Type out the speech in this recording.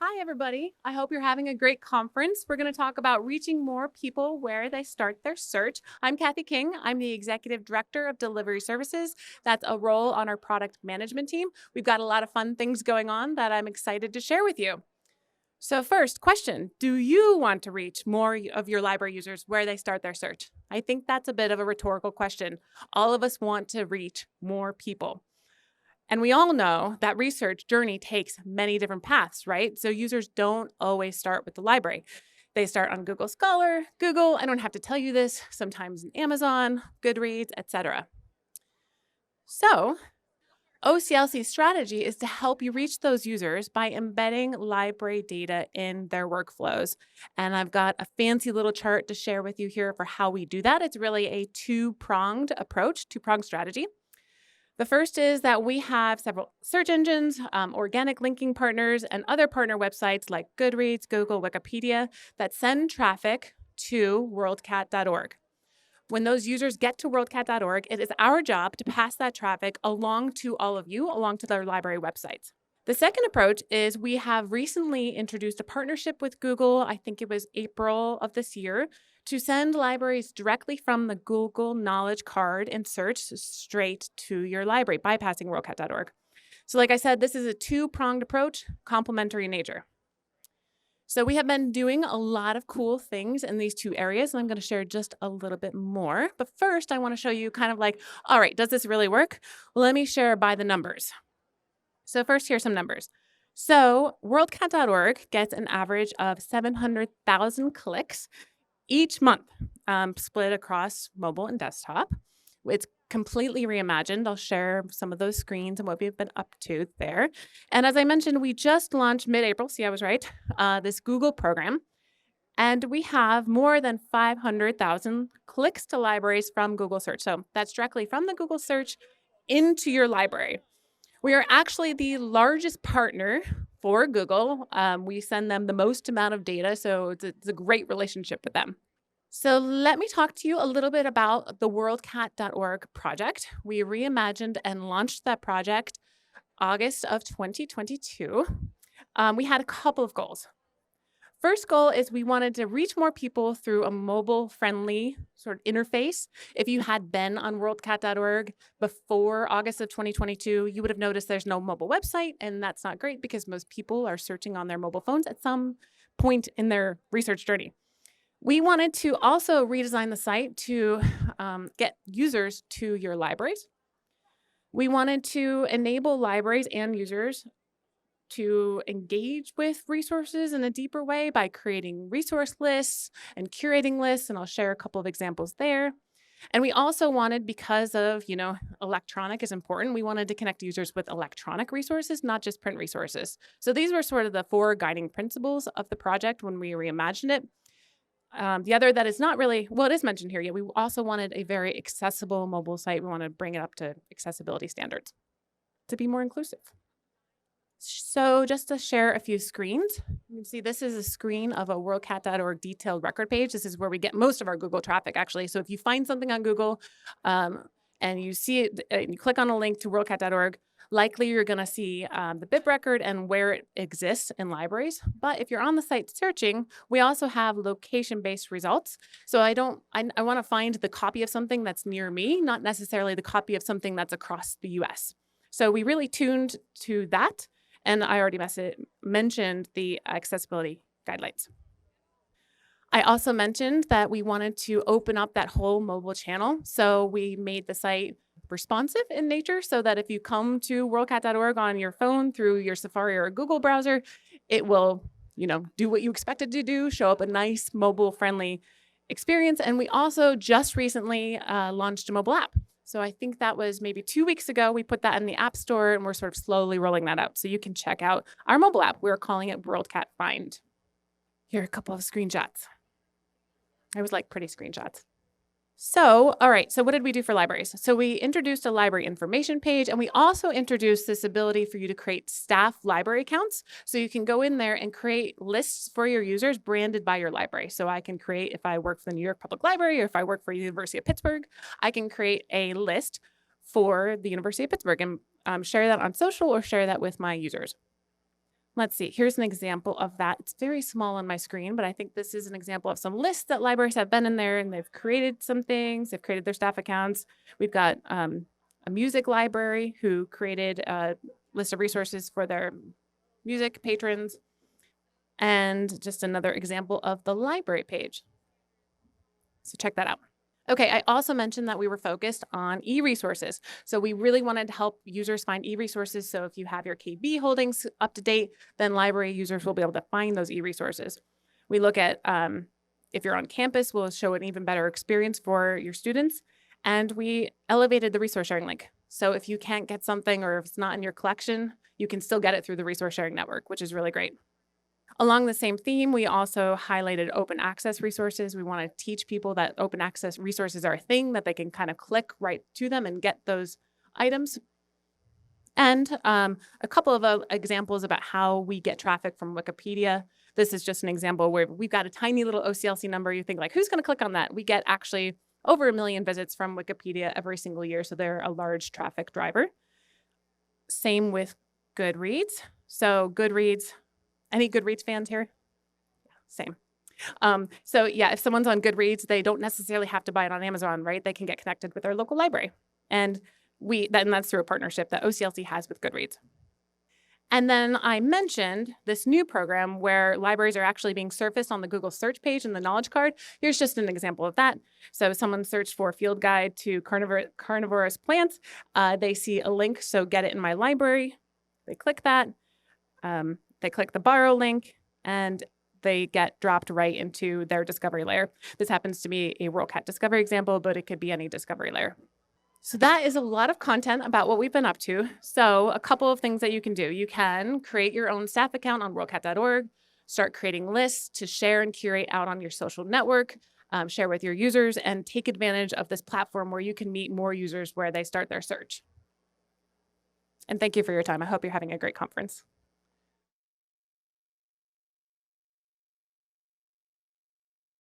Hi, everybody. I hope you're having a great conference. We're going to talk about reaching more people where they start their search. I'm Kathy King. I'm the Executive Director of Delivery Services. That's a role on our product management team. We've got a lot of fun things going on that I'm excited to share with you. So, first question: do you want to reach more of your library users where they start their search? I think that's a bit of a rhetorical question. All of us want to reach more people. And we all know that research journey takes many different paths, right? So users don't always start with the library. They start on Google Scholar, Google, I don't have to tell you this, sometimes in Amazon, Goodreads, etc. So OCLC's strategy is to help you reach those users by embedding library data in their workflows. And I've got a fancy little chart to share with you here for how we do that. It's really a two-pronged approach, two-pronged strategy. The first is that we have several search engines, organic linking partners, and other partner websites like Goodreads, Google, Wikipedia that send traffic to worldcat.org. When those users get to worldcat.org, it is our job to pass that traffic along to all of you, along to their library websites. The second approach is we have recently introduced a partnership with Google, I think it was April of this year, to send libraries directly from the Google Knowledge Card in search straight to your library, bypassing worldcat.org. So like I said, this is a two-pronged approach, complementary in nature. So we have been doing a lot of cool things in these two areas, and I'm going to share just a little bit more. But first, I want to show you kind of like, all right, does this really work? Well, let me share by the numbers. So first, here's some numbers. So worldcat.org gets an average of 700,000 clicks each month, split across mobile and desktop. It's completely reimagined. I'll share some of those screens and what we've been up to there. And as I mentioned, we just launched mid-April, see I was right, this Google program. And we have more than 500,000 clicks to libraries from Google Search. So that's directly from the Google Search into your library. We are actually the largest partner for Google. We send them the most amount of data, so it's a great relationship with them. So let me talk to you a little bit about the worldcat.org project. We reimagined and launched that project August of 2022. We had a couple of goals. First goal is we wanted to reach more people through a mobile-friendly sort of interface. If you had been on worldcat.org before August of 2022, you would have noticed there's no mobile website, and that's not great because most people are searching on their mobile phones at some point in their research journey. We wanted to also redesign the site to get users to your libraries. We wanted to enable libraries and users to engage with resources in a deeper way by creating resource lists and curating lists, and I'll share a couple of examples there. And we also wanted, because of, electronic is important, we wanted to connect users with electronic resources, not just print resources. So these were sort of the four guiding principles of the project when we reimagined it. The other that is not really, well, it is mentioned here, we also wanted a very accessible mobile site. We want to bring it up to accessibility standards to be more inclusive. So just to share a few screens, you can see this is a screen of a worldcat.org detailed record page. This is where we get most of our Google traffic, actually. So if you find something on Google and you see it, you click on a link to worldcat.org, likely you're going to see the bib record and where it exists in libraries. But if you're on the site searching, we also have location-based results. So I want to find the copy of something that's near me, not necessarily the copy of something that's across the US. So we really tuned to that. And I already mentioned the accessibility guidelines. I also mentioned that we wanted to open up that whole mobile channel. So we made the site responsive in nature so that if you come to worldcat.org on your phone through your Safari or Google browser, it will, do what you expect it to do, show up a nice mobile-friendly experience. And we also just recently launched a mobile app. So I think that was maybe 2 weeks ago. We put that in the App Store, and we're sort of slowly rolling that out. So you can check out our mobile app. We're calling it WorldCat Find. Here are a couple of screenshots. I always like pretty screenshots. So, all right, so what did we do for libraries? So we introduced a library information page, and we also introduced this ability for you to create staff library accounts. So you can go in there and create lists for your users branded by your library. So I can create, if I work for the New York Public Library or if I work for the University of Pittsburgh, I can create a list for the University of Pittsburgh and share that on social or share that with my users. Let's see, here's an example of that. It's very small on my screen, but I think this is an example of some lists that libraries have been in there and they've created some things. They've created their staff accounts. We've got a music library who created a list of resources for their music patrons, and just another example of the library page. So check that out. Okay, I also mentioned that we were focused on e-resources. So we really wanted to help users find e-resources. So if you have your KB holdings up to date, then library users will be able to find those e-resources. We look at if you're on campus, we'll show an even better experience for your students. And we elevated the resource sharing link. So if you can't get something or if it's not in your collection, you can still get it through the resource sharing network, which is really great. Along the same theme, we also highlighted open access resources. We want to teach people that open access resources are a thing, that they can kind of click right to them and get those items. And a couple of examples about how we get traffic from Wikipedia. This is just an example where we've got a tiny little OCLC number. You think like, who's going to click on that? We get actually over 1 million visits from Wikipedia every single year. So they're a large traffic driver. Same with Goodreads. So Goodreads, any Goodreads fans here? Yeah, same. So yeah, if someone's on Goodreads, they don't necessarily have to buy it on Amazon, right? They can get connected with their local library. And that's through a partnership that OCLC has with Goodreads. And then I mentioned this new program where libraries are actually being surfaced on the Google search page in the Knowledge Card. Here's just an example of that. So someone searched for Field Guide to Carnivorous Plants. They see a link, so Get It in My Library. They click that. They click the borrow link, and they get dropped right into their discovery layer. This happens to be a WorldCat discovery example, but it could be any discovery layer. So that is a lot of content about what we've been up to. So a couple of things that you can do. You can create your own staff account on worldcat.org, start creating lists to share and curate out on your social network, share with your users, and take advantage of this platform where you can meet more users where they start their search. And thank you for your time. I hope you're having a great conference.